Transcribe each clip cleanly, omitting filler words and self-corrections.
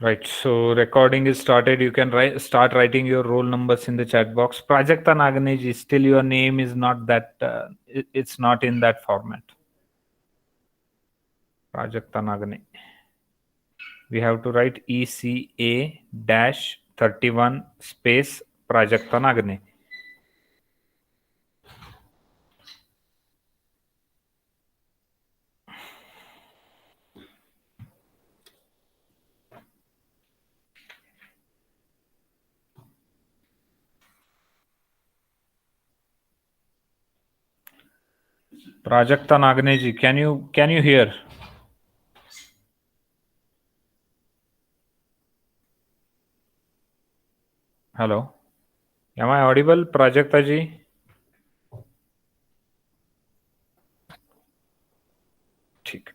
Right. So recording is started. You can start writing your roll numbers in the chat box. Prajakta Naganej is still your name is not that. It's not in that format. Prajakta Nagane. We have to write ECA dash 31 space Prajakta Nagane. Prajakta Naganeji, can you hear? Hello. Am I audible, Prajakta ji? ठीक.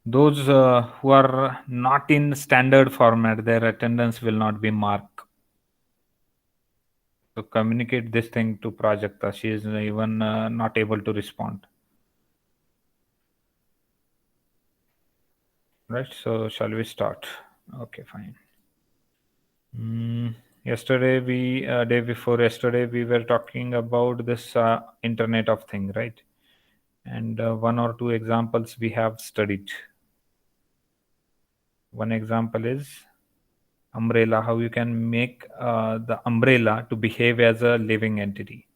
Those who are not in standard format, their attendance will not be marked. So communicate this thing to Prajakta. She is even not able to respond. Right. So shall we start? Okay, fine. Yesterday day before yesterday we were talking about this Internet of Thing, right? And one or two examples we have studied. One example is umbrella, how you can make the umbrella to behave as a living entity.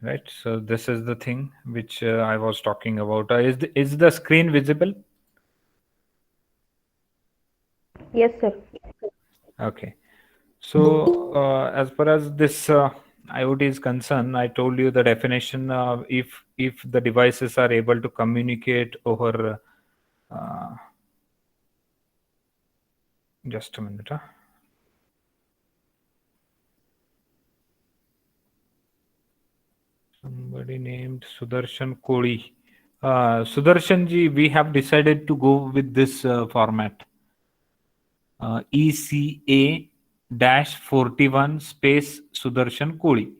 Right. So this is the thing which I was talking about. Is the screen visible? Yes, sir. Okay. So as far as this IoT is concerned, I told you the definition. If the devices are able to communicate over, just a minute. Somebody named Sudarshan Koli. Sudarshan ji, we have decided to go with this format. ECA-41 space Sudarshan Koli.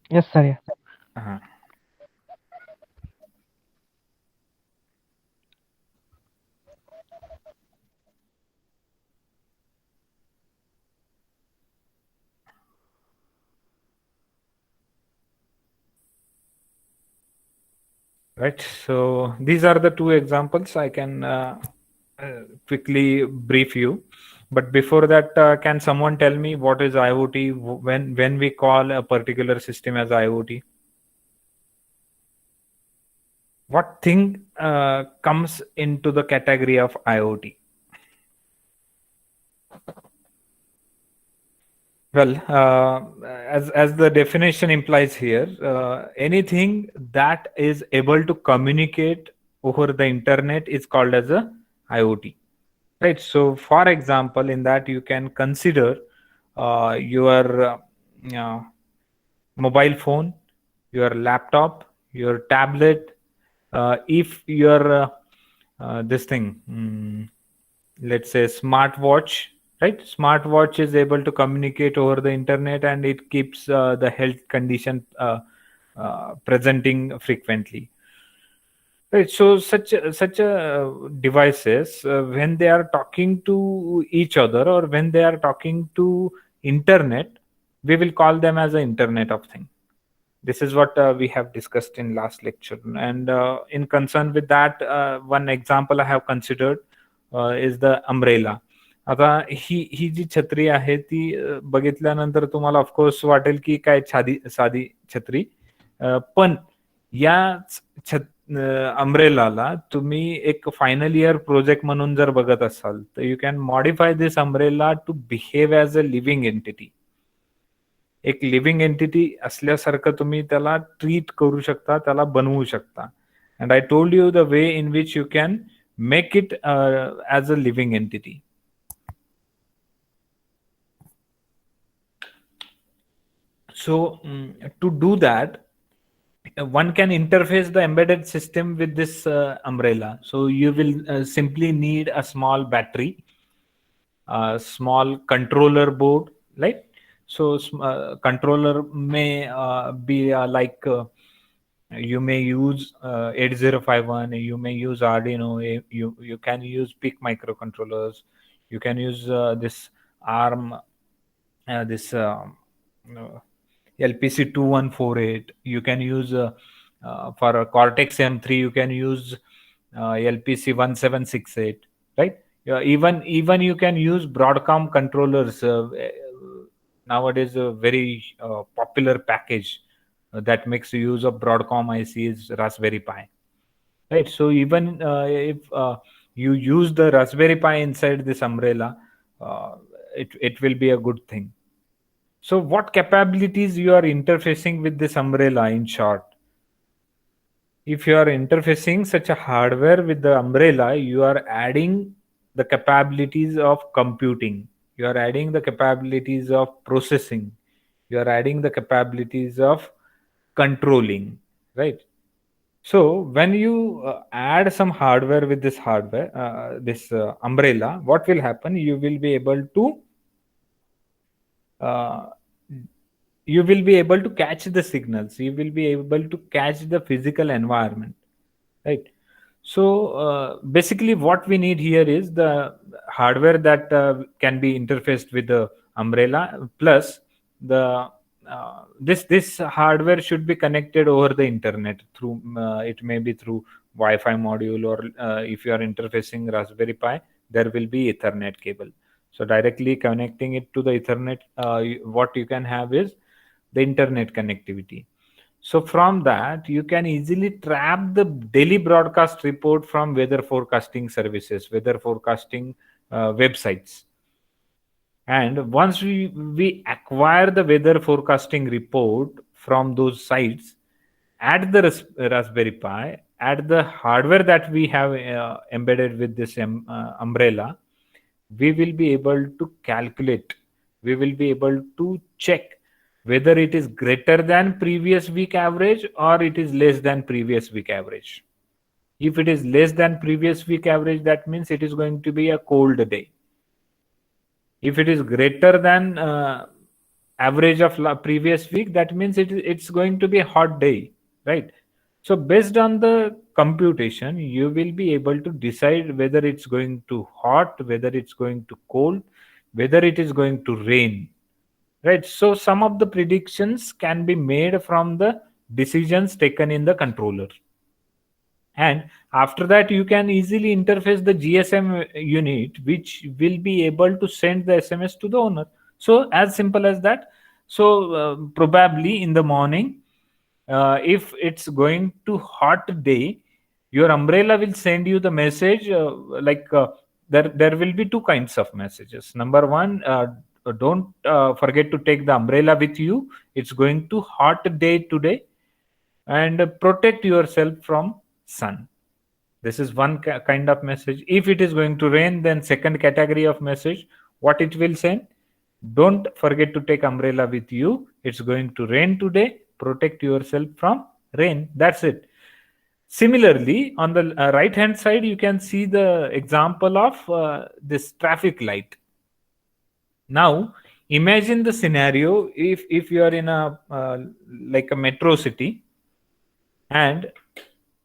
Yes, sir. Yeah. Right. So these are the two examples. I can quickly brief you. But before that, can someone tell me what is IoT when we call a particular system as IoT? What thing comes into the category of IoT? Well, as the definition implies here, anything that is able to communicate over the internet is called as a IoT. Right. So, for example, in that you can consider your mobile phone, your laptop, your tablet. If your this thing, let's say smartwatch, right? Smartwatch is able to communicate over the internet and it keeps the health condition presenting frequently. Right. So such devices, when they are talking to each other or when they are talking to internet, we will call them as the Internet of Thing. This is what we have discussed in last lecture. And in concern with that, one example I have considered is the umbrella. आता ही जी छत्री आहे ती बघितल्यानंतर तुम्हाला of course वाटेल की काय साधी छत्री, पण या अम्ब्रेलाला तुम्ही एक फायनल इयर प्रोजेक्ट म्हणून जर बघत असाल तर you can modify this umbrella to behave as a living entity. एक लिव्हिंग एंटिटी असल्यासारखं तुम्ही त्याला ट्रीट करू शकता, त्याला बनवू शकता. And I told you the way in which you can make it as a living entity. So to do that, one can interface the embedded system with this umbrella. So you will simply need a small battery, a small controller board, right? So controller may be like you may use 8051, you may use Arduino, you can use PIC microcontrollers, you can use this ARM, this uh, LPC 2148. You can use for a Cortex M3. You can use LPC 1768. Right. Even you can use Broadcom controllers. Nowadays, a very popular package that makes use of Broadcom IC is Raspberry Pi. Right. So even if you use the Raspberry Pi inside this umbrella, it will be a good thing. So what capabilities you are interfacing with this umbrella in short? If you are interfacing such a hardware with the umbrella, you are adding the capabilities of computing. You are adding the capabilities of processing. You are adding the capabilities of controlling, right? So when you add some hardware with this hardware, this umbrella, what will happen? You will be able to uh, you will be able to catch the signals, you will be able to catch the physical environment, right? So basically what we need here is the hardware that can be interfaced with the umbrella, plus the this hardware should be connected over the internet through it may be through Wi-Fi module, or if you are interfacing Raspberry Pi, there will be Ethernet cable. So directly connecting it to the Ethernet, what you can have is the internet connectivity. So from that, you can easily trap the daily broadcast report from weather forecasting services, weather forecasting websites. And once we acquire the weather forecasting report from those sites, add the Raspberry Pi, add the hardware that we have embedded with this umbrella, we will be able to calculate, we will be able to check whether it is greater than previous week average or it is less than previous week average. If it is less than previous week average, that means it is going to be a cold day. If it is greater than average of previous week, that means it's going to be a hot day, right? So based on the computation, you will be able to decide whether it's going to hot, whether it's going to cold, whether it is going to rain, right? So some of the predictions can be made from the decisions taken in the controller. And after that, you can easily interface the GSM unit, which will be able to send the SMS to the owner. So as simple as that. So probably in the morning, if it's going to hot day, your umbrella will send you the message like there will be two kinds of messages. Number one, don't forget to take the umbrella with you. It's going to hot day today, and protect yourself from sun. This is one kind of message. If it is going to rain, then second category of message, what it will send: don't forget to take umbrella with you, it's going to rain today, protect yourself from rain. That's it. Similarly, on the right hand side, you can see the example of this traffic light. Now imagine the scenario, if you are in a like a metro city, and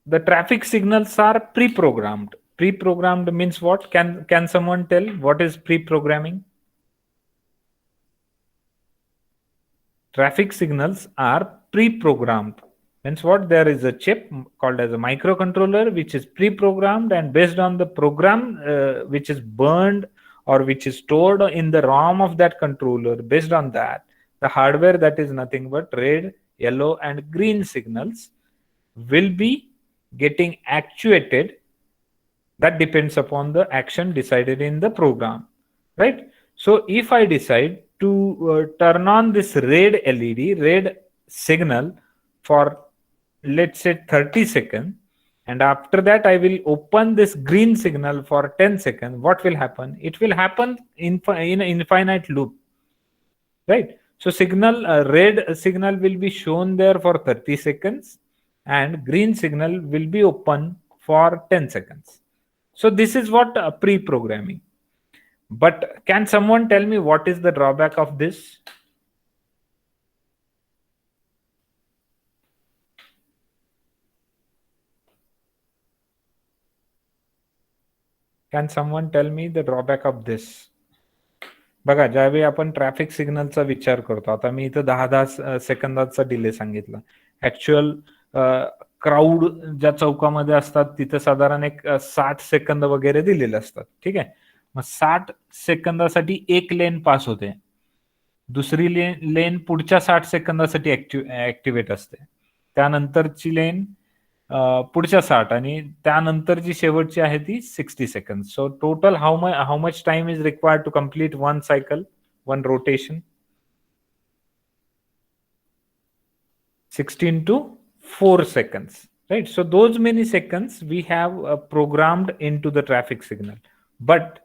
the traffic signals are pre-programmed. Pre-programmed means what? Can someone tell what is pre-programming? Traffic signals are pre-programmed. Means what? There is a chip called as a microcontroller which is pre-programmed, and based on the program which is burned or which is stored in the ROM of that controller, based on that, the hardware, that is nothing but red, yellow, and green signals, will be getting actuated. That depends upon the action decided in the program, right? So if I decide to turn on this red red signal for, let's say, 30 seconds, and after that I will open this green signal for 10 seconds, what will happen? It will happen in an infinite loop, right? So signal red signal will be shown there for 30 seconds, and green signal will be open for 10 seconds. So this is what pre-programming. But can someone tell me what is the drawback of this? Can someone tell me the drawback of this? बघा, ज्यावेळी आपण traffic सिग्नलचा विचार करतो, आता मी इथं 10 सेकंदाचा delay सांगितला. ऍक्च्युअल क्राऊड ज्या चौकामध्ये असतात तिथं साधारण एक 60 सेकंद वगैरे दिलेले असतात. ठीक आहे. मग 60 सेकंदासाठी एक लेन पास होते, दुसरी लेन पुढच्या 60 सेकंदासाठी ऍक्टिव्हेट असते, त्यानंतरची लेन पुढच्या 60 आणि त्यानंतर जी शेवटची आहे ती 60 सेकंड. So total how much time is required to complete one cycle, one rotation? 16 to 4 seconds, right? So those many seconds we have programmed into the traffic signal. But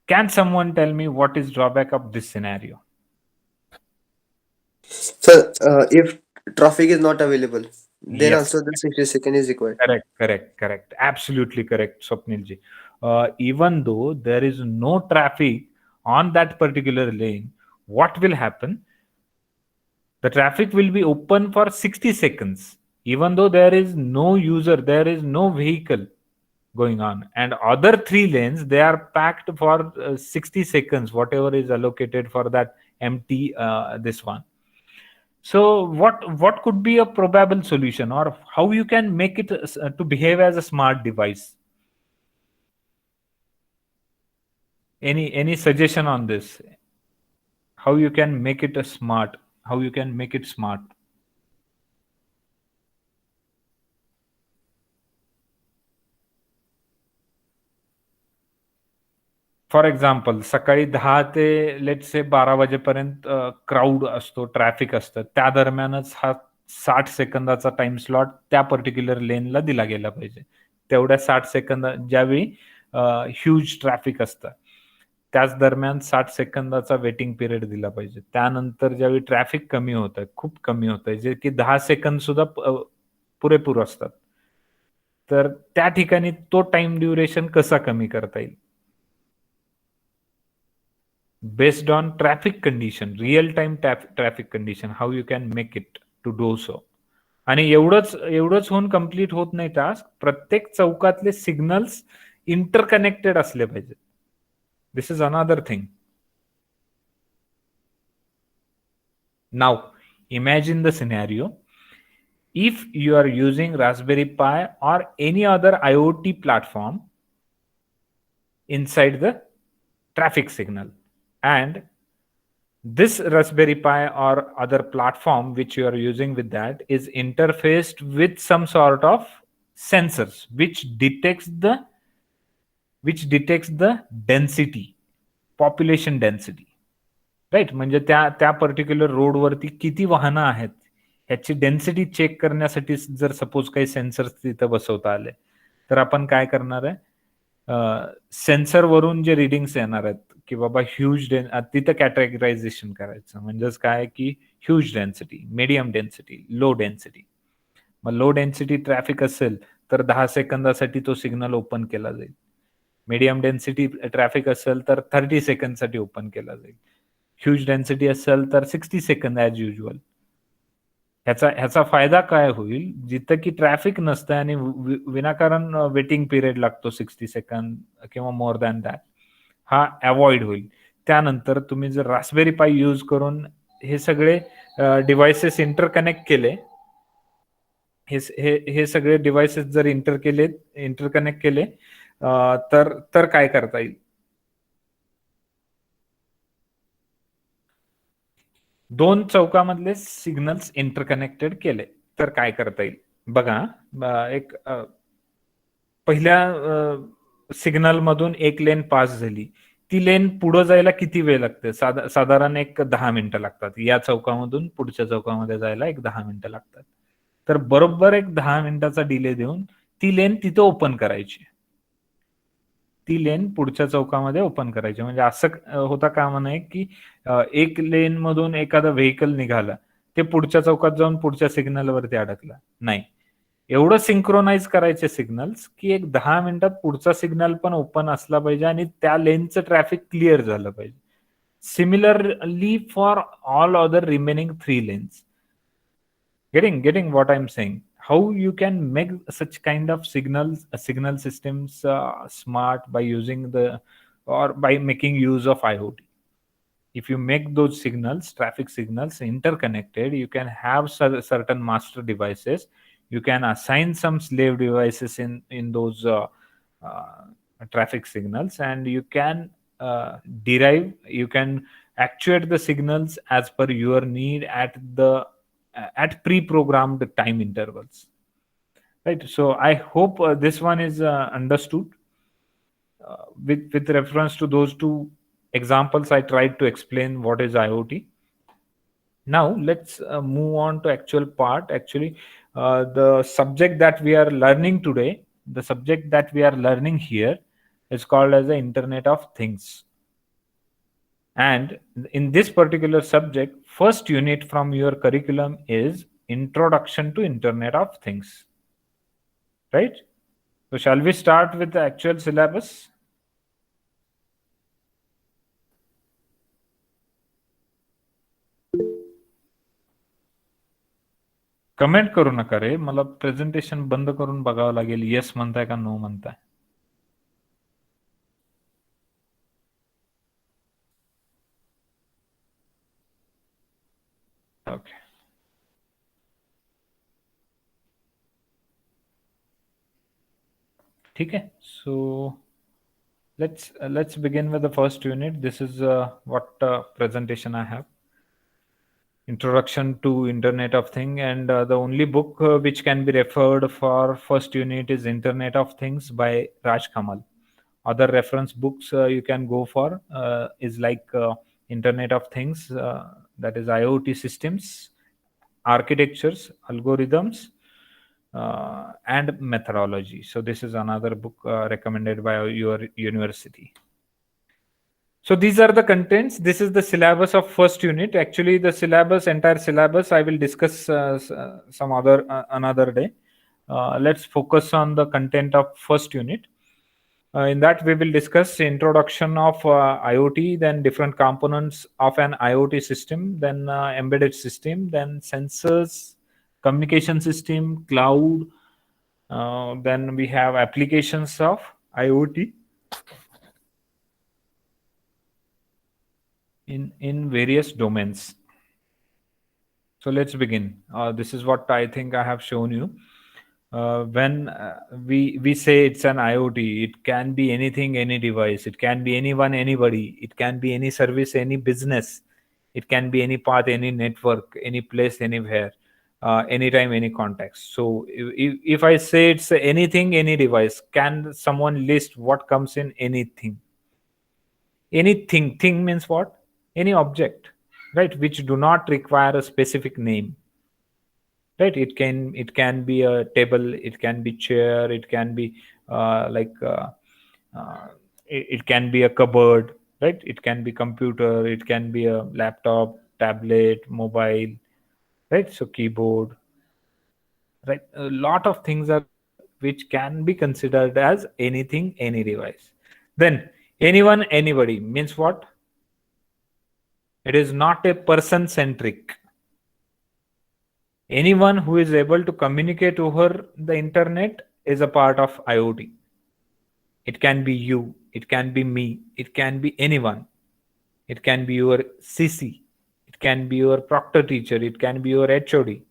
can someone tell me what is drawback of this scenario? So if traffic is not available, then Yes. also the 60 second is required. Correct. Absolutely correct, Swapnilji. Even though there is no traffic on that particular lane, what will happen? The traffic will be open for 60 seconds, even though there is no user, there is no vehicle going on. And other 3 lanes, they are packed for 60 seconds, whatever is allocated for that empty, this one. So what could be a probable solution, or how you can make it to behave as a smart device? Any suggestion on this? How you can make it a smart? How you can make it smart? For example, सकाळी 10 ते late से 12 वाजेपर्यंत crowd असतो, traffic असतं, त्या दरम्यानच हा 60 सेकंदाचा time slot त्या पर्टिक्युलर लेनला दिला गेला पाहिजे. तेवढ्या 60 सेकंद ज्यावेळी ह्यूज ट्रॅफिक असतं, त्याच दरम्यान 60 सेकंदाचा वेटिंग पिरियड दिला पाहिजे. त्यानंतर ज्यावेळी ट्रॅफिक कमी होतंय, खूप कमी होतंय, जे की 10 सेकंद सुद्धा पुरेपूर असतात, तर त्या ठिकाणी तो टाइम ड्युरेशन कसा कमी करता येईल? Based on traffic condition, real time traffic condition, how you can make it to do so. आणि एवढंच होऊन कंप्लीट होत नाही टास्क. प्रत्येक चौकातले सिग्नल्स इंटरकनेक्टेड असले पाहिजेत. This is another thing. Now imagine the scenario. If you are using Raspberry Pi or any other IoT platform inside the traffic signal, and this Raspberry Pi or other platform which you are using with that is interfaced with some sort of sensors which detects the density, population density, right. म्हणजे त्या particular रोडवरती किती वाहनं आहेत ह्याची density check करण्यासाठी जर suppose काही sensors तिथं बसवता आले, तर आपण काय करणार आहे, सेन्सरवरून जे रिडिंग्स येणार आहेत की बाबा ह्यूज तिथं कॅटेगरायझेशन करायचं. म्हणजेच काय की huge density, medium density, low density. मग लो डेन्सिटी ट्रॅफिक असेल तर 10 सेकंदासाठी तो सिग्नल ओपन केला जाईल. मीडियम डेन्सिटी ट्रॅफिक असेल तर 30 सेकंदसाठी ओपन केला जाईल. ह्यूज डेन्सिटी असेल तर 60 सेकंद ॲज युज्युअल. ह्याचा फायदा काय होईल, जिथं की ट्रॅफिक नसतं आणि विनाकारण वेटिंग पिरियड लागतो 60 सेकंद किंवा मोर दॅन दॅट, हा अवॉइड होईल. त्यानंतर तुम्ही जर रास्पबेरी पाई यूज करून हे सगळे डिव्हाइसेस इंटरकनेक्ट केले, हे सगळे डिव्हाइसेस जर इंटरकनेक्ट केले तर काय करता येईल? 2 चौकामधले सिग्नल्स इंटरकनेक्टेड केले तर काय करता येईल? बघा, एक पहिल्या सिग्नल मधून एक लेन पास झाली, ती लेन पुढे जायला किती वेळ लागते? साधारण एक 10 मिनिटं लागतात. या चौकामधून पुढच्या चौकामध्ये जायला एक 10 मिनिटं लागतात. तर बरोबर एक 10 मिनिटाचा डिले देऊन ती लेन तिथं ओपन करायची, ती लेन पुढच्या चौकामध्ये ओपन करायची. म्हणजे असं होता कामा नये की एक लेन मधून एखादा व्हेकल निघाला, ते पुढच्या चौकात जाऊन पुढच्या सिग्नलवरती अडकला. नाही, एवढं सिंक्रोनाइज करायचे सिग्नल्स की एक 10 मिनिटात पुढचा सिग्नल पण ओपन असला पाहिजे आणि त्या लेनचं ट्रॅफिक क्लिअर झालं पाहिजे. Similarly for all other remaining 3 lanes. Getting what I'm saying? How you can make such kind of signal systems smart by using or by making use of IoT. If you make those signals, traffic signals, interconnected, you can have certain master devices. You can assign some slave devices in those uh, traffic signals, and you can you can actuate the signals as per your need at pre-programmed time intervals. Right. So I hope this one is understood. With reference to those two examples, I tried to explain what is IoT. Now let's move on to actual part. Actually, the subject that we are learning today, the subject that we are learning here, is called as the Internet of Things. And in this particular subject, first unit from your curriculum is Introduction to Internet of Things. Right? So shall we start with the actual syllabus? Comment करू नका रे, मला presentation बंद करून बघावं लागेल yes म्हणताय का नो म्हणताय. ओके. ठीक है. So let's begin with the first unit. This is what presentation I have. Introduction to Internet of Things, and the only book which can be referred for first unit is Internet of Things by Raj Kamal. Other reference books you can go for is like Internet of Things, that is IoT systems, architectures, algorithms, and methodology. So this is another book recommended by your university. So these are the contents. This is the syllabus of first unit. Actually, the entire syllabus, I will discuss some another day. Let's focus on the content of first unit. In that, we will discuss introduction of IoT, then different components of an IoT system, then embedded system, then sensors, communication system, cloud. Then we have applications of IoT in various domains. So let's begin. This is what I think I have shown you. When we say it's an IoT, it can be anything, any device. It can be anyone, anybody. It can be any service, any business. It can be any path, any network, any place, anywhere, anytime, any context. So if I say it's anything, any device, can someone list what comes in anything? Anything. Thing means what? Any object, right, which do not require a specific name. Right, it can be a table, it can be chair, it can be it can be a cupboard, right, it can be computer, it can be a laptop, tablet, mobile, right, so keyboard, right, a lot of things are which can be considered as anything, any device. Then anyone, anybody means what? It is not a person centric. Anyone who is able to communicate over the internet is a part of IoT. It can be you, it can be me, it can be anyone. It can be your CC, it can be your proctor teacher, it can be your HOD.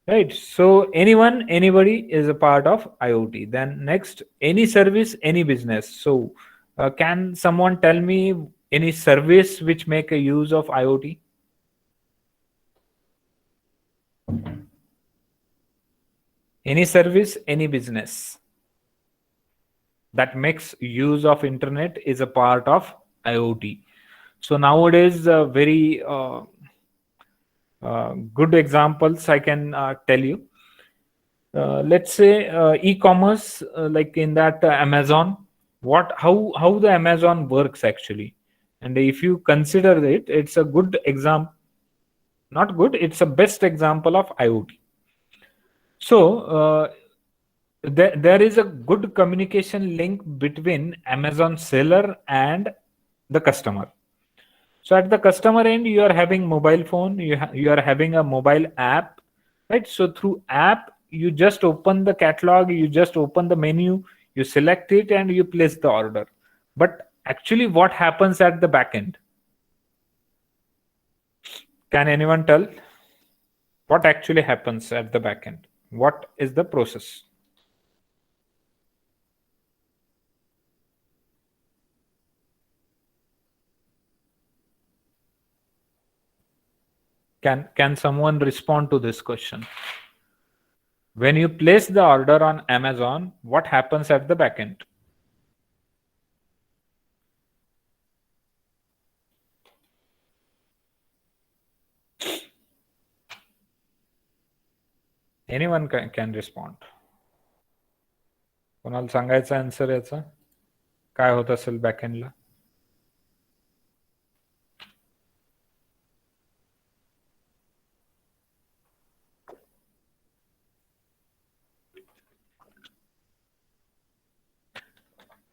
Right, so anyone, anybody is a part of IoT. Then next, any service, any business. So can someone tell me any service which make a use of IoT? Any service, any business that makes use of internet is a part of IoT. So nowadays, very good examples I can tell you. Let's say e-commerce, like in that Amazon. How the Amazon works actually, and if you consider it, it's a good example. Not good. It's a best example of IoT. So there is a good communication link between Amazon seller and the customer. So at the customer end, you are having mobile phone, you are having a mobile app, right? So through app, you just open the catalog, you just open the menu, you select it, and you place the order. But actually, what happens at the back end? Can anyone tell what actually happens at the back end? What is the process? Can someone respond to this question? When you place the order on Amazon, what happens at the back end? Anyone can respond. कोणाला सांगायचं answer याचा काय होत असेल back एंडला?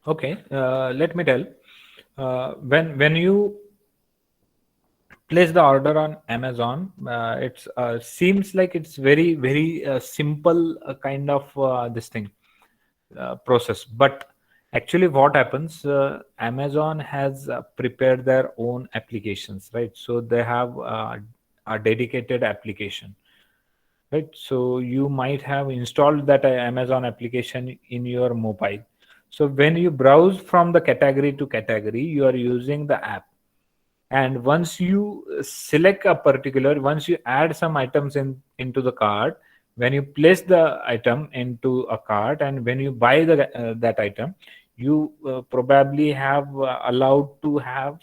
Okay, let me tell. When you place the order on Amazon, it seems like it's very simple kind of this thing process. But actually, what happens? Amazon has prepared their own applications, right? So they have a dedicated application, right? So you might have installed that Amazon application in your mobile. So when you browse from the category to category, you are using the app. And once you select a particular, once you add some items into the cart, when you place the item into a cart and when you buy that item, you probably have allowed to have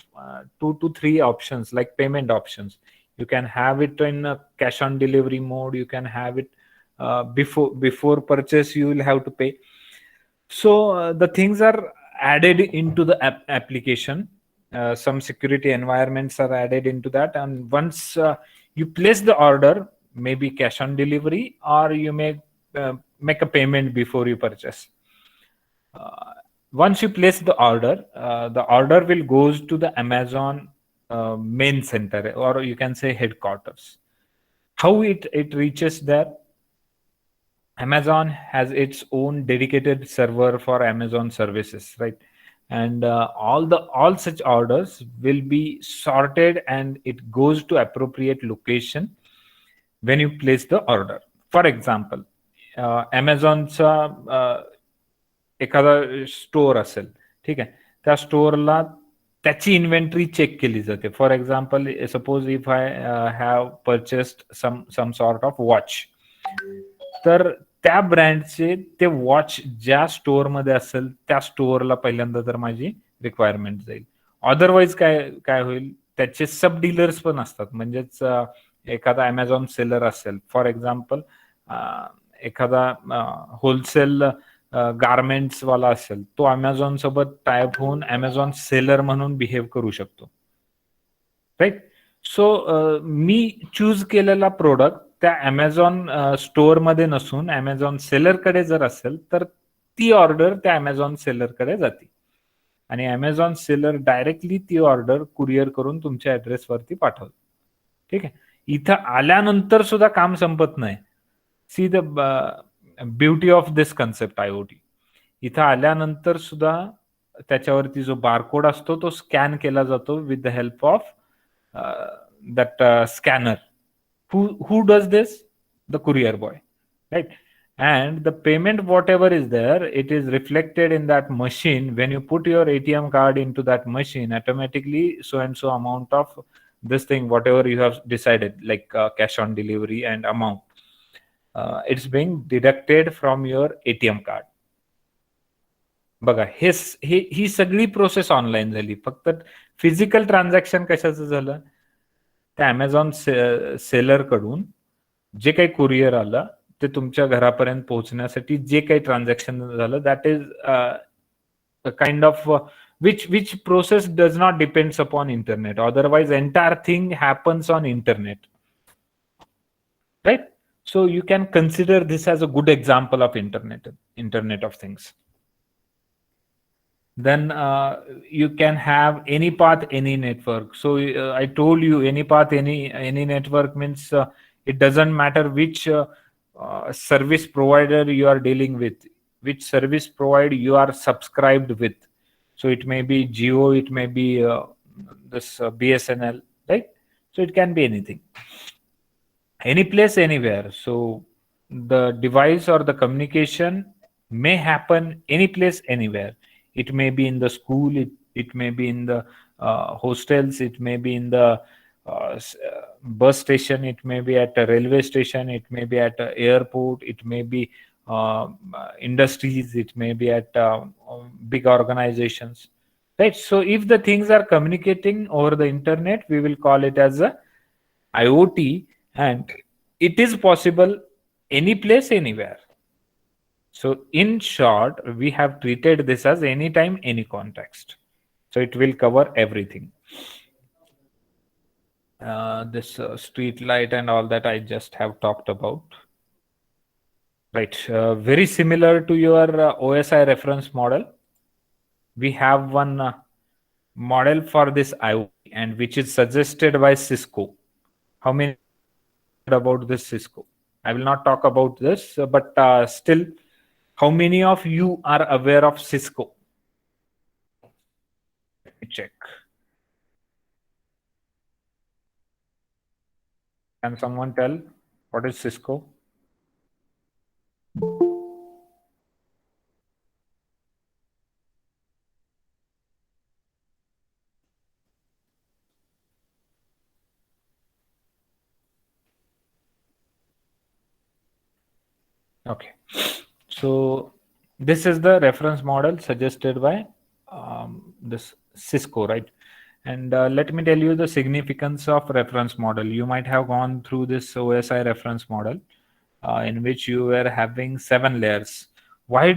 2 to 3 options like payment options. You can have it in a cash on delivery mode. You can have it before purchase. You will have to pay. So the things are added into the application. Some security environments are added into that, and once you place the order, maybe cash on delivery, or you may make a payment before you purchase. Once you place the order will goes to the Amazon main center, or you can say headquarters. How it reaches there? Amazon has its own dedicated server for Amazon services, right? And all such orders will be sorted and it goes to appropriate location when you place the order. For example, Amazonचा एखादा store असेल, ठीक आहे, त्या स्टोअरला त्याची inventory check केली जाते. For example, suppose if I have purchased some sort of watch, तर त्या ब्रँडचे ते वॉच ज्या स्टोअरमध्ये असेल त्या स्टोअरला पहिल्यांदा तर माझी रिक्वायरमेंट जाईल. अदरवाईज काय होईल, त्याचे सब डीलर्स पण असतात. म्हणजेच एखादा अमेझॉन सेलर असेल, फॉर एक्झाम्पल एखादा होलसेल गारमेंट्स वाला असेल, तो अमेझॉन सोबत टायअप होऊन अमेझॉन सेलर म्हणून बिहेव करू शकतो, राईट? सो मी चूज केलेला प्रोडक्ट त्या अमेझॉन स्टोअर मध्ये नसून अमेझॉन सेलर कडे जर असेल तर ती ऑर्डर त्या अमेझॉन सेलर कडे जाते आणि अमेझॉन सेलर डायरेक्टली ती ऑर्डर कुरिअर करून तुमच्या ऍड्रेस वरती पाठवतो. ठीक आहे, इथं आल्यानंतर सुद्धा काम संपत नाही. See the beauty of this concept IoT. इथं आल्यानंतर सुद्धा त्याच्यावरती जो बारकोड असतो तो स्कॅन केला जातो with the help of that scanner. Who does this? The courier boy, right? And the payment, whatever is there, it is reflected in that machine. When you put your ATM card into that machine, automatically so and so amount of this thing, whatever you have decided, like cash on delivery and amount, it's being deducted from your ATM card. बघा, ही सगळी process online झाली. फक्त physical transaction कशाचं झालं, त्या Amazon seller कडून जे काही courier आलं ते तुमच्या घरापर्यंत पोहोचण्यासाठी जे काही ट्रान्झॅक्शन झालं, that is kind of which process does not depends upon internet. Otherwise entire thing happens on internet, right? So you can consider this as a good example of Internet of Things. Then you can have any path, any network. So I told you any path, any network means it doesn't matter which service provider you are dealing with, which service provider you are subscribed with. So it may be Geo, it may be this BSNL, right? So it can be anything, any place, anywhere. So the device or the communication may happen any place, anywhere. It may be in the school, it may be in the hostels, it may be in the bus station, it may be at a railway station, it may be at an airport, it may be industries, it may be at big organizations, right? So if the things are communicating over the internet, we will call it as a IoT, and it is possible any place, anywhere. So in short, we have treated this as anytime, any context. So it will cover everything. This street light and all that I just have talked about. Right. Very similar to your OSI reference model. We have one model for this IoT, and which is suggested by Cisco. How many about this Cisco? I will not talk about this, but still, how many of you are aware of Cisco? Let me check. Can someone tell what is Cisco? Okay. So this is the reference model suggested by this Cisco, right? And let me tell you the significance of reference model. You might have gone through this OSI reference model in which you were having 7 layers. Why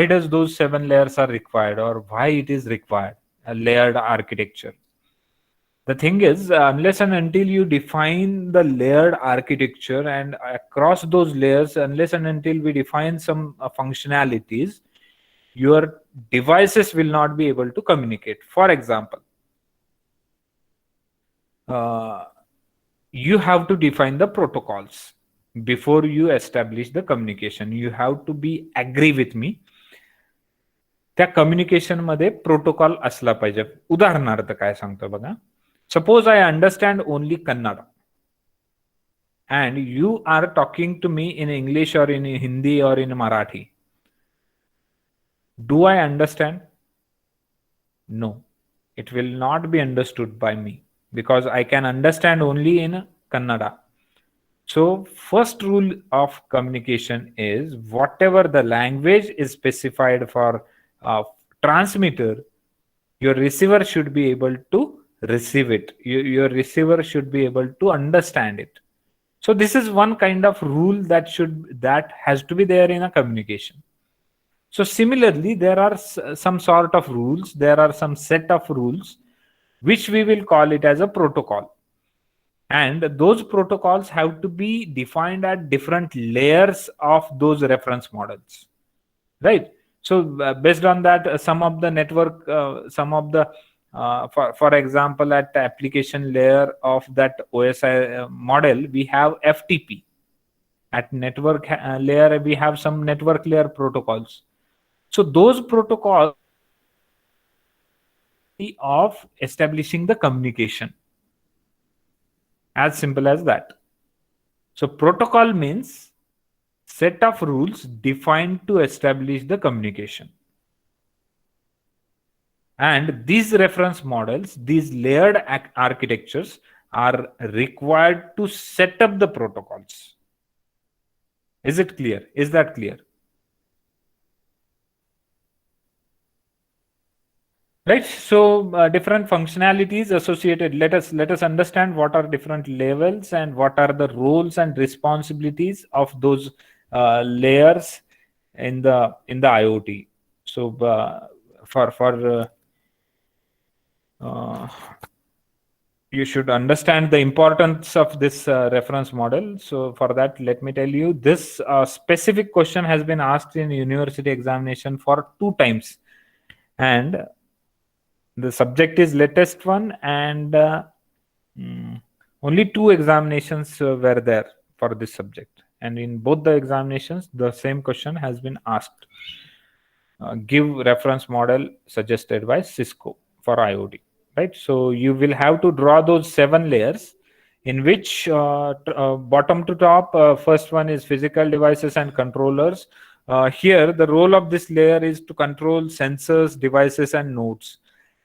does those 7 layers are required, or why it is required a layered architecture? The thing is, unless and until you define the layered architecture, and across those layers, unless and until we define some functionalities, your devices will not be able to communicate. For example, you have to define the protocols before you establish the communication. You have to be agree with me, त्या communication मध्ये protocol असला पाहिजे. उदाहरणार्थ काय सांगतो बघा, suppose I understand only Kannada and you are talking to me in English or in Hindi or in Marathi. Do I understand? No, it will not be understood by me because I can understand only in Kannada. So first rule of communication is whatever the language is specified for transmitter, your receiver should be able to receive it. Your receiver should be able to understand it. So this is one kind of rule that has to be there in a communication. So similarly, there are some sort of rules, there are some set of rules which we will call it as a protocol. And those protocols have to be defined at different layers of those reference models, right? So based on that, some of the network, some of the for example, at the application layer of that OSI model, we have FTP. At network layer, we have some network layer protocols. So those protocols of establishing the communication. As simple as that. So protocol means set of rules defined to establish the communication. And these reference models, these layered architectures are required to set up the protocols. Is it clear? Is that clear? Right. So different functionalities associated. Let us understand what are different levels and what are the roles and responsibilities of those layers in the IoT. So you should understand the importance of this reference model. So for that, let me tell you, this specific question has been asked in university examination for 2 times, and the subject is latest one, and mm, only 2 examinations were there for this subject, and in both the examinations the same question has been asked. Give reference model suggested by Cisco for IoT, right? So you will have to draw those 7 layers, in which bottom to top, first one is physical devices and controllers. Here, the role of this layer is to control sensors, devices, and nodes.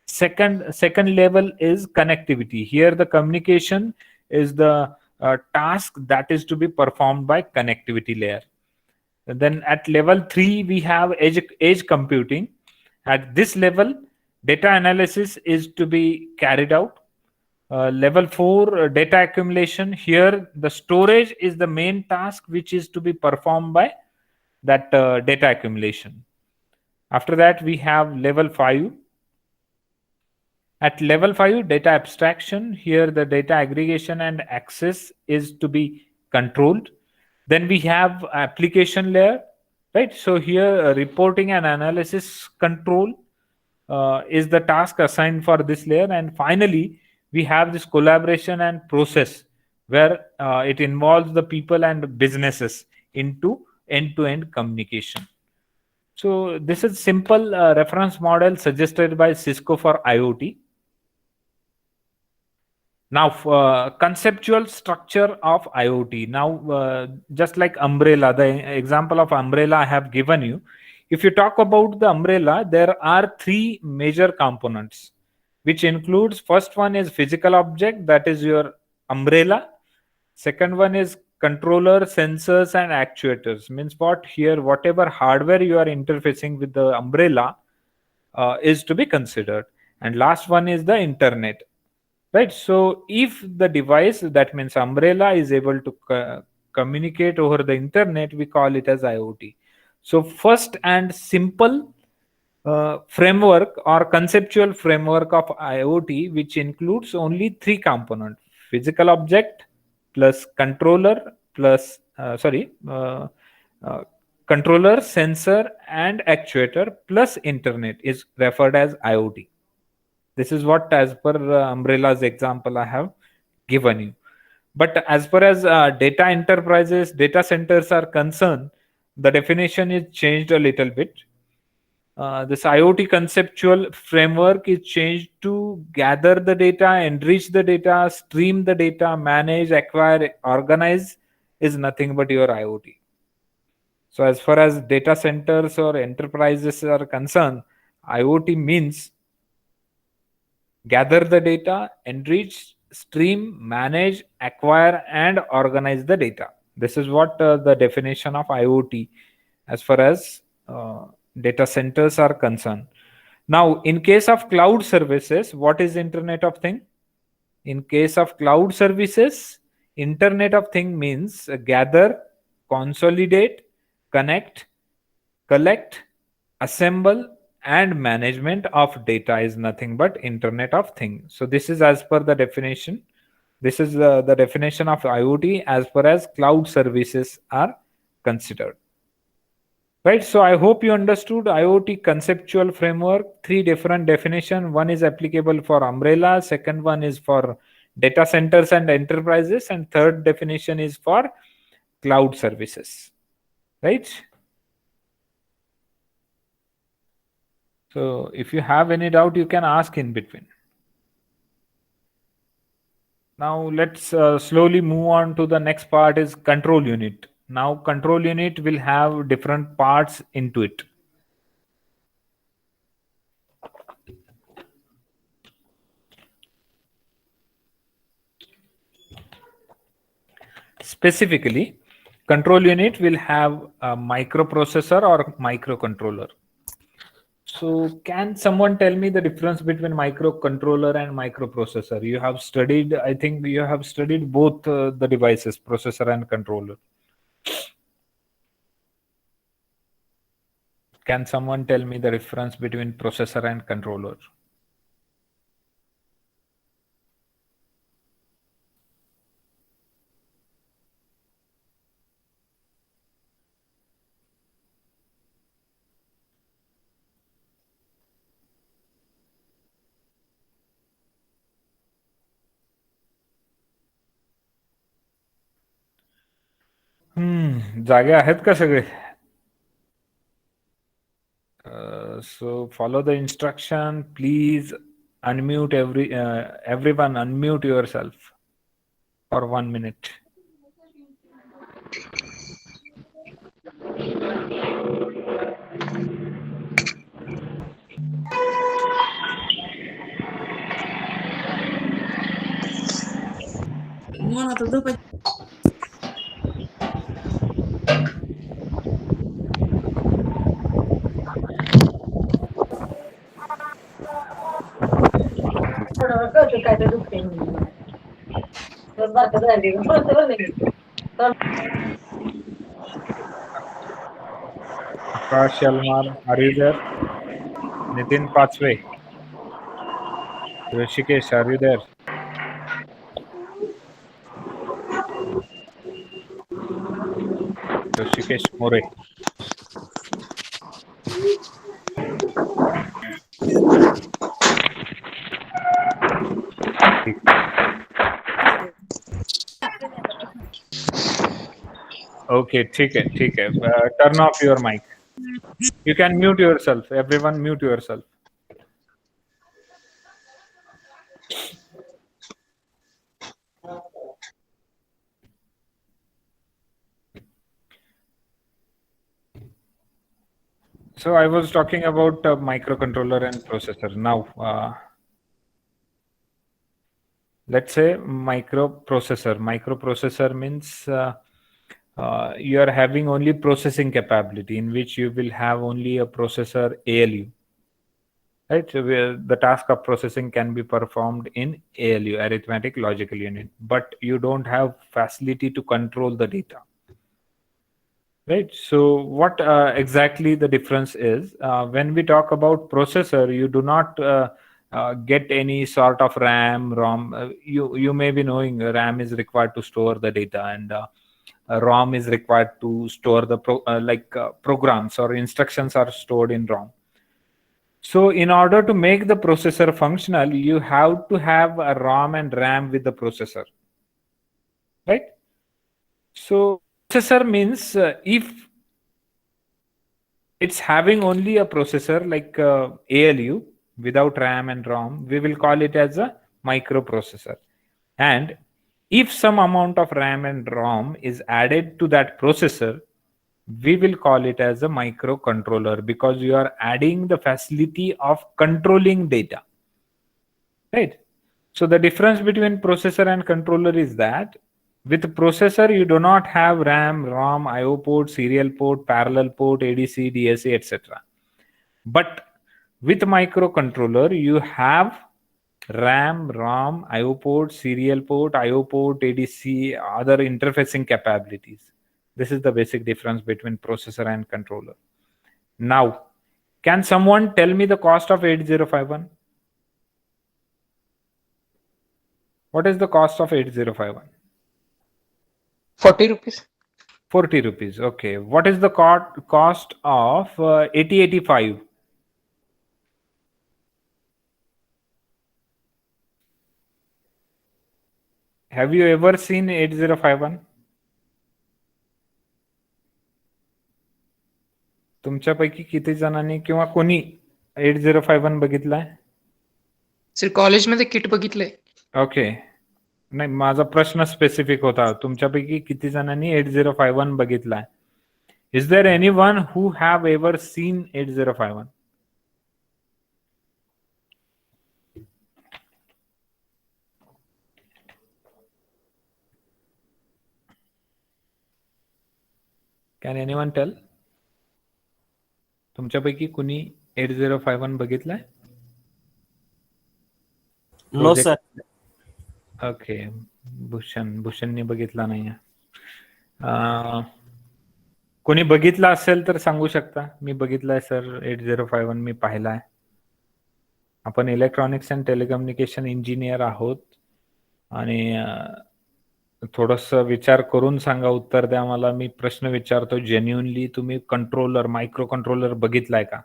Second level is connectivity. Here, the communication is the task that is to be performed by connectivity layer. And then at level 3, we have edge computing. At this level, data analysis is to be carried out. Level 4, data accumulation. Here, the storage is the main task which is to be performed by that data accumulation. After that, we have level 5. At level 5, data abstraction. Here, the data aggregation and access is to be controlled. Then we have application layer, right? So here, reporting and analysis control is the task assigned for this layer. And finally, we have this collaboration and process, where it involves the people and businesses into end-to-end communication. So this is simple reference model suggested by Cisco for IoT. Now, conceptual structure of IoT. Now, just like umbrella, the example of umbrella I have given you. If you talk about the umbrella, there are 3 major components, which includes, first one is physical object, that is your umbrella. Second one is controller, sensors, and actuators. Means what? Here, whatever hardware you are interfacing with the umbrella is to be considered. And last one is the internet, right? So if the device, that means umbrella, is able to communicate over the internet, we call it as IoT. So first and simple framework or conceptual framework of IoT, which includes only 3 components: physical object plus controller plus controller, sensor, and actuator plus internet, is referred as IoT. This is what, as per umbrella's example, I have given you. But as far as data enterprises, data centers are concerned, the definition is changed a little bit. This IoT conceptual framework is changed to gather the data, enrich the data, stream the data, manage, acquire, organize, is nothing but your IoT. So as far as data centers or enterprises are concerned, IoT means gather the data, enrich, stream, manage, acquire, and organize the data. This is what the definition of IoT as far as data centers are concerned. Now, in case of cloud services, what is Internet of Thing? In case of cloud services, Internet of Thing means gather, consolidate, connect, collect, assemble, and management of data is nothing but Internet of Things. So this is as per the definition. This is the definition of IoT as far as cloud services are considered. Right. So I hope you understood IoT conceptual framework. 3 different definition. One is applicable for umbrella. Second one is for data centers and enterprises, and third definition is for cloud services. Right. So if you have any doubt, you can ask in between. Now let's slowly move on to the next part, is control unit. Now control unit will have different parts into it. Specifically, control unit will have a microprocessor or microcontroller. So can someone tell me the difference between microcontroller and microprocessor? You have studied, I think you have studied both the devices, processor and controller. Can someone tell me the difference between processor and controller? जागे आहेत का सगळे? So follow the instruction. Please unmute everyone. Unmute yourself for 1 minute. Akash Yalmar, are you there? Nitin Pathwe, Rishikesh, are you there? Rishikesh More. Okay, ठीक है. Turn off your mic. You can mute yourself. Everyone mute yourself. So I was talking about microcontroller and processor. Now, let's say microprocessor. Microprocessor means you are having only processing capability, in which you will have only a processor ALU. Right, so where the task of processing can be performed in ALU, arithmetic logical unit, but you don't have facility to control the data. Right. So what exactly the difference is? When we talk about processor, you do not get any sort of RAM, ROM. You may be knowing RAM is required to store the data, and ROM is required to store the programs or instructions are stored in ROM. So in order to make the processor functional, you have to have a ROM and RAM with the processor, right? So processor means if it's having only a processor like ALU without RAM and ROM, we will call it as a microprocessor. And if some amount of RAM and ROM is added to that processor, we will call it as a microcontroller, because you are adding the facility of controlling data, right? So the difference between processor and controller is that with processor you do not have RAM, ROM, IO port, serial port, parallel port, ADC, DSA, etc. But with microcontroller you have RAM, ROM, IO port, serial port, IO port, ADC, other interfacing capabilities. This is the basic difference between processor and controller. Now, can someone tell me the cost of 8051? What is the cost of 8051? 40 rupees. 40 rupees. Okay. What is the cost of 8085? Have you ever seen 8051? तुमच्यापैकी किती जणांनी किंवा कोणी 8051 बघितलाय? Sir कॉलेजमध्ये kit बघितलंय. Okay. नाही, माझा प्रश्न स्पेसिफिक होता. तुमच्यापैकी किती जणांनी 8051 बघितलाय? Is there anyone who have ever seen 8051? Can anyone tell? तुमच्यापैकी कुणी 8051 बघितलाय? No sir. ओके. भूषणने बघितला नाही. कोणी बघितला असेल तर सांगू शकता. मी बघितलाय सर 8051. मी पाहिलाय. आपण इलेक्ट्रॉनिक्स अँड टेलिकम्युनिकेशन इंजिनियर आहोत आणि थोडस विचार करून सांगा, उत्तर द्या मला. मी प्रश्न विचारतो जेन्युइनली. तुम्ही कंट्रोलर, मायक्रो कंट्रोलर बघितलाय का?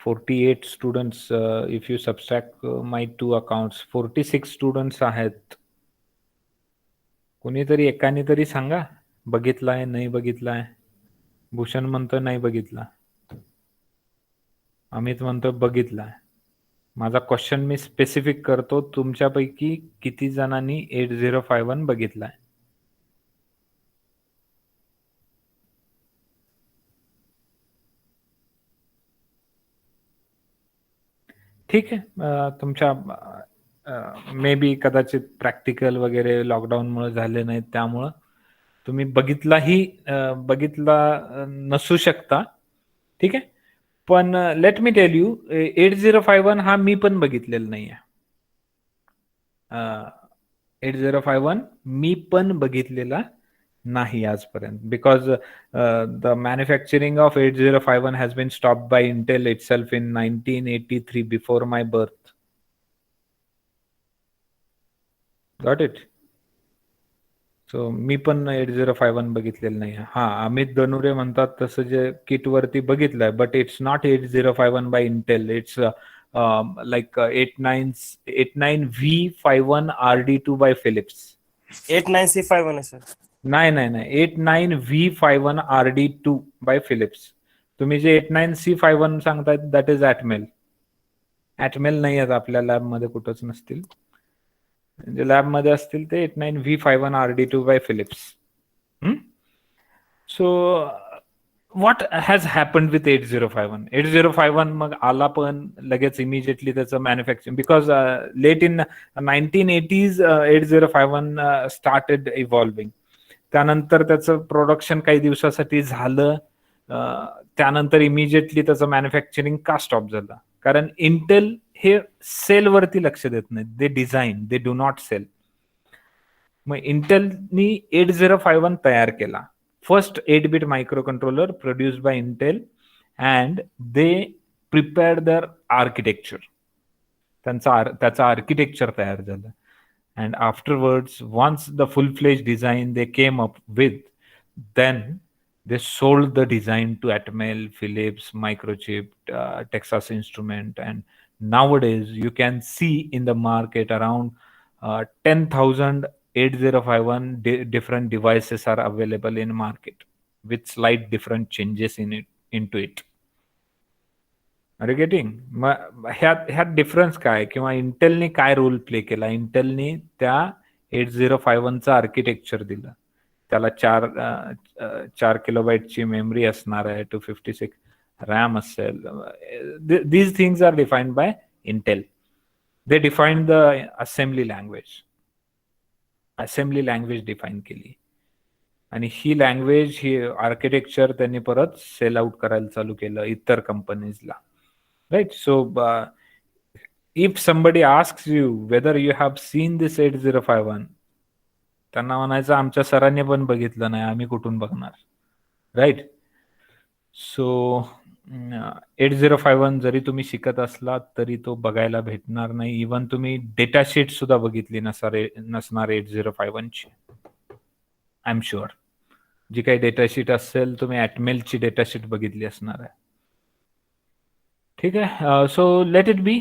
48 students, if you subtract my 2 accounts 46 students आहेत. कोणीतरी एकाने तरी सांगा, बघितलाय नाही बघितलाय. भूषण म्हणतो नाही बघितला, अमित म्हणतो बघितलाय. माझा क्वेश्चन मी स्पेसिफिक करतो, तुमच्यापैकी किती जणांनी 8051 बघितलाय? ठीक आहे. तुमच्या मे बी कदाचित प्रॅक्टिकल वगैरे लॉकडाऊनमुळे झाले नाहीत, त्यामुळं तुम्ही बघितला नसू शकता. ठीक आहे. पण लेट मी टेल यू, 8051 हा मी पण बघितलेला नाही आहे. 8051 मी पण बघितलेला नाही आजपर्यंत, because the manufacturing of 8051 has been stopped by Intel itself in 1983 before my birth. Got it. So मी पण 8051 बघितलेलं नाही. हा, अमित गणुरे म्हणतात तसं जे किट वरती बघितलंय, but it's not 8051 by Intel, it's like 89V51 RD2 by Philips. 89C51 है सर. नाही 89V51 RD2 by Philips. तुम्ही जे 89C51 सांगताय दॅट इज ॲटमेल. ॲटमेल नाही आहेत आपल्या लॅबमध्ये, कुठंच नसतील. जे लॅबमध्ये असतील ते 89V51 RD2 by Philips. So what has happened with 8051? 8051 मग आला पण लगेच इमिजिएटली त्याचं manufacturing, because late in 1980s 8051 started evolving. त्यानंतर त्याचं प्रोडक्शन काही दिवसासाठी झालं, त्यानंतर इमिजिएटली त्याचं मॅन्युफॅक्चरिंग का स्टॉप झालं? कारण इंटेल हे सेलवरती लक्ष देत नाहीत, they design, they do not sell. मग इंटेलनी 8051 तयार केला, first 8-bit microcontroller produced by Intel, and they prepared their architecture. त्याचं आर्किटेक्चर तयार झालं. And afterwards, once the full-fledged design they came up with, then they sold the design to Atmel, Philips, Microchip, Texas Instrument, and nowadays you can see in the market around 10,000 8051 different devices are available in market with slight different changes into it. Are you getting? ह्यात difference काय, किंवा इंटेलने काय role play केला? इंटेलने त्या 8051चं architecture दिलं. त्याला 4 किलोबाईटची memory असणार आहे, 256 रॅम असेल. These things are defined by Intel. They defined the assembly language define केली, आणि ही लँग्वेज, ही आर्किटेक्चर त्यांनी परत सेल आउट करायला चालू केलं इतर कंपनीजला. Right. So if somebody asks you whether you have seen this 8051, त्यांना म्हणायचं आमच्या सरांनी पण बघितलं नाही, आम्ही कुठून बघणार? राईट. सो 8051 जरी तुम्ही शिकत असलात तरी तो बघायला भेटणार नाही. इव्हन तुम्ही डेटाशीट सुद्धा बघितली नसणार 8051ची, आय एम शुअर. जी काही डेटाशीट असेल, तुम्ही ॲटमेलची डेटाशीट बघितली असणार आहे. ठीक आहे. So let it be.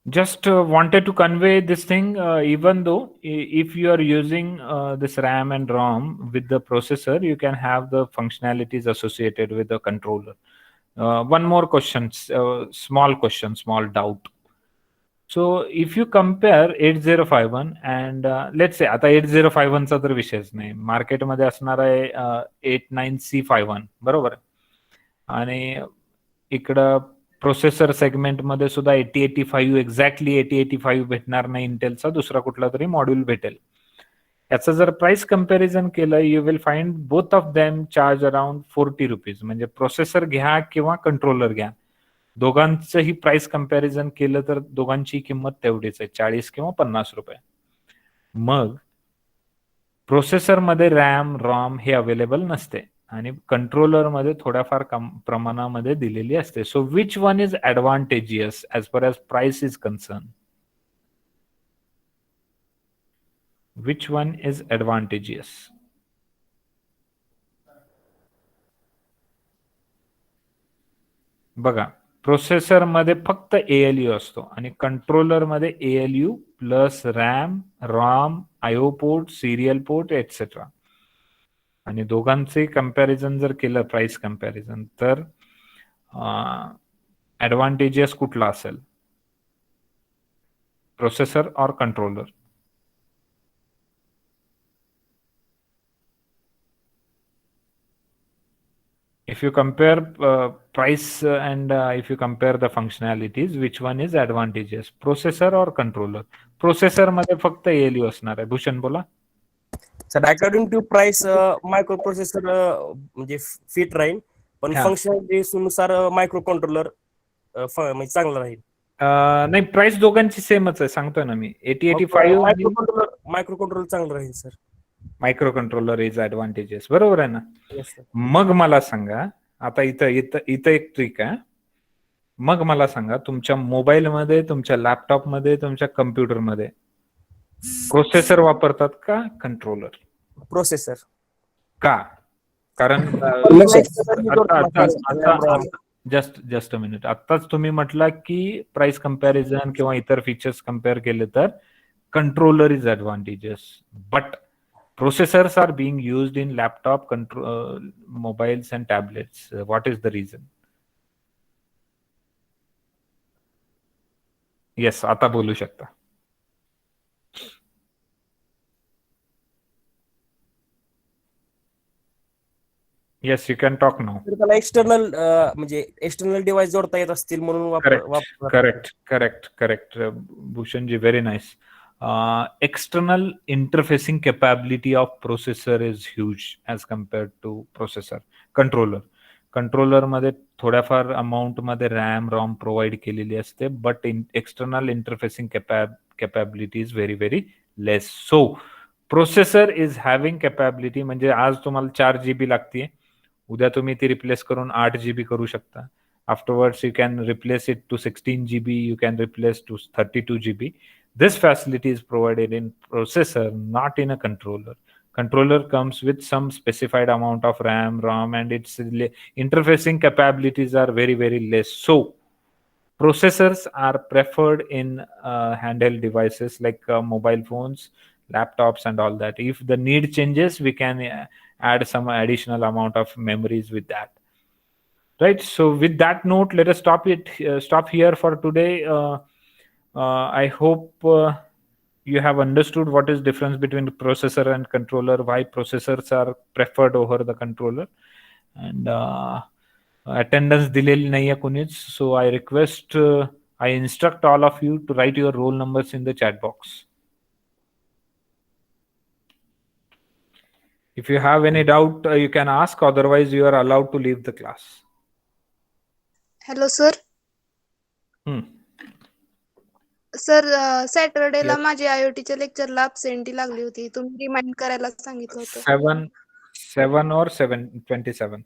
Just wanted to convey this thing, even though if you are using this RAM and ROM with the processor, you can have the functionalities associated with the controller. One more question, small doubt. So if you compare 8051 and let's say आता 8051 चा तर विषयच नाही, मार्केटमध्ये असणार आहे 89C51, बरोबर. आणि इकडं प्रोसेसर सेगमेंटमध्ये सुद्धा 8085 एक्झॅक्टली 8085 भेटणार नाही, इंटेलचा दुसरा कुठला तरी मॉड्यूल भेटेल. याचं जर प्राइस कंपॅरिझन केलं, you will find both of them charge around 40 rupees. म्हणजे प्रोसेसर घ्या किंवा कंट्रोलर घ्या, दोघांचंही प्राइस कंपॅरिझन केलं तर दोघांची किंमत तेवढीच आहे, 40 किंवा 50 रुपये. मग प्रोसेसरमध्ये रॅम रॉम हे अवेलेबल नसते, आणि कंट्रोलरमध्ये थोड्याफार प्रमाणामध्ये दिलेली असते. So which one is advantageous as per as price is concern? Which one is advantageous? बघा, प्रोसेसर मध्ये फक्त ALU असतो आणि कंट्रोलर मध्ये ALU plus RAM, ROM, IO port, serial port etcetera. आणि दोघांचे कंपॅरिझन जर केलं, प्राइस कंपॅरिझन, तर ऍडव्हान्टेजेस कुठला असेल, प्रोसेसर और controller? If you compare price and if you compare the functionalities, which one is advantageous, processor or controller? Processor मध्ये फक्त ALU असणार आहे. भूषण बोला. Sir according to price micro म्हणजे फिट राहील, पण हा. फंक्शनलिटीज नुसार मायक्रो कंट्रोलर म्हणजे चांगलं राहील. नाही, प्राइस दोघांची सेमच आहे, सांगतोय ना मी. 8085 आणि मायक्रो कंट्रोलर चांगलं राहील sir. Microcontroller is advantages, बरोबर आहे ना? Yes sir. मग मला सांगा, आता इथं एक ट्रिक आहे. मग मला सांगा, तुमच्या मोबाईलमध्ये, तुमच्या लॅपटॉपमध्ये, तुमच्या कम्प्युटरमध्ये प्रोसेसर वापरतात का कंट्रोलर? प्रोसेसर. का? कारण जस्ट अ मिनिट, आत्ताच तुम्ही म्हटला की प्राइस कंपॅरिझन किंवा इतर फीचर्स कम्पेअर केले तर controller is advantages, but processors are being used in laptop, mobiles and tablets. What is the reason? Yes, आता बोलू शकता. Yes, you can talk now. त्याला एक्सटर्नल म्हणजे एक्सटर्नल डिव्हाइस जोडता येत असतील म्हणून Correct. Bhushanji, very nice. External interfacing capability of processor is huge as compared to controller मध्ये थोड्याफार अमाउंट मध्ये रॅम, रॉम प्रोव्हाइड केलेली असते, but external interfacing capability is very very less. So processor is having capability, म्हणजे आज तुम्हाला 4 GB लागते, उद्या तुम्ही ती रिप्लेस करून 8 GB करू शकता. Afterwards, you can replace it to 16 GB, you can replace to 32 GB. This facility is provided in processor, not in a controller. Controller comes with some specified amount of RAM, ROM, and its interfacing capabilities are very, very less. So, processors are preferred in handheld devices like mobile phones, laptops, and all that. If the need changes, we can add some additional amount of memories with that. Right. So with that note, let us stop here for today. I hope you have understood what is difference between processor and controller, why processors are preferred over the controller, and attendance दिलेली नाहीये कोणीच. So I request, I instruct all of you to write your roll numbers in the chat box. If you have any doubt, you can ask. Otherwise, you are allowed to leave the class. Hello sir. Sir, सॅटरडेला Yes. माझी IoTच्या लेक्चरला absentee लागली होती. तुम्ही remind करायला सांगितलं होतं. 7 or 27?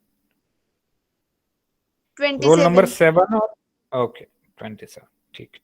Role 27. Number 7 और okay 27. ठीक.